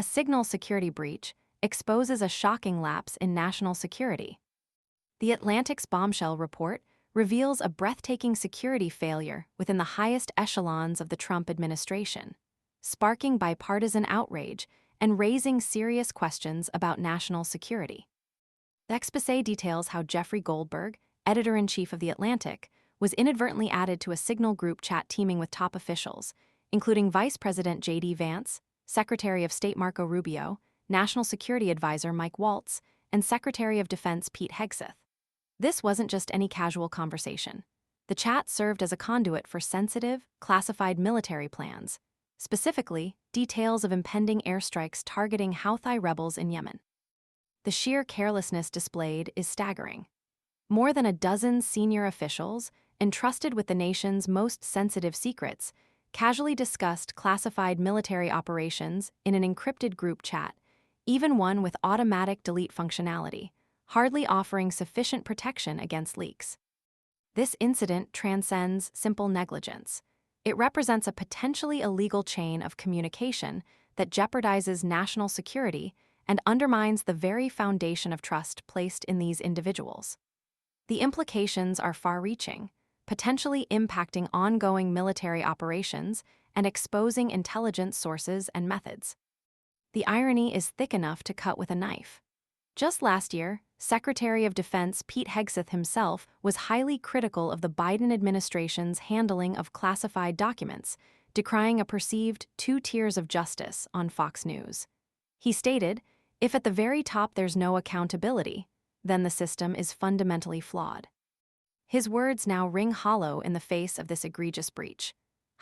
a signal security breach, exposes a shocking lapse in national security. The Atlantic's bombshell report reveals a breathtaking security failure within the highest echelons of the Trump administration, sparking bipartisan outrage and raising serious questions about national security. The exposé details how Jeffrey Goldberg, editor-in-chief of The Atlantic, was inadvertently added to a Signal group chat teeming with top officials, including Vice President J.D. Vance, Secretary of State Marco Rubio, National Security Advisor Mike Waltz, and Secretary of Defense Pete Hegseth. This wasn't just any casual conversation. The chat served as a conduit for sensitive, classified military plans, specifically details of impending airstrikes targeting Houthi rebels in Yemen. The sheer carelessness displayed is staggering. More than a dozen senior officials, entrusted with the nation's most sensitive secrets, casually discussed classified military operations in an encrypted group chat, even one with automatic delete functionality, hardly offering sufficient protection against leaks. This incident transcends simple negligence. It represents a potentially illegal chain of communication that jeopardizes national security and undermines the very foundation of trust placed in these individuals. The implications are far-reaching, potentially impacting ongoing military operations and exposing intelligence sources and methods. The irony is thick enough to cut with a knife. Just last year, Secretary of Defense Pete Hegseth himself was highly critical of the Biden administration's handling of classified documents, decrying a perceived two tiers of justice on Fox News. He stated, "If at the very top there's no accountability, then the system is fundamentally flawed." His words now ring hollow in the face of this egregious breach,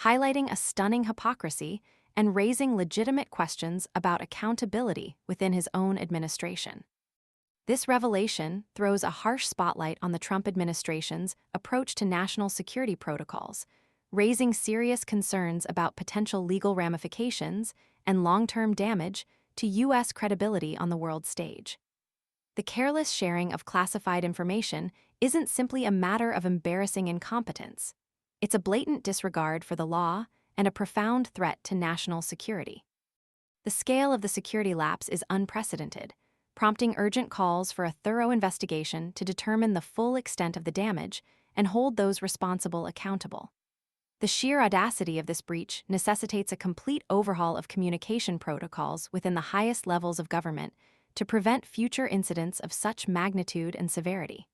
highlighting a stunning hypocrisy and raising legitimate questions about accountability within his own administration. This revelation throws a harsh spotlight on the Trump administration's approach to national security protocols, raising serious concerns about potential legal ramifications and long-term damage to U.S. credibility on the world stage. The careless sharing of classified information isn't simply a matter of embarrassing incompetence. It's a blatant disregard for the law and a profound threat to national security. The scale of the security lapse is unprecedented, prompting urgent calls for a thorough investigation to determine the full extent of the damage and hold those responsible accountable. The sheer audacity of this breach necessitates a complete overhaul of communication protocols within the highest levels of government to prevent future incidents of such magnitude and severity.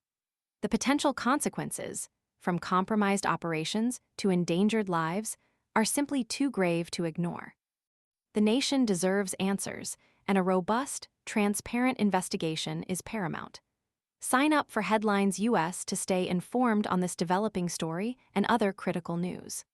The potential consequences, from compromised operations to endangered lives, are simply too grave to ignore. The nation deserves answers, and a robust, transparent investigation is paramount. Sign up for Headlines US to stay informed on this developing story and other critical news.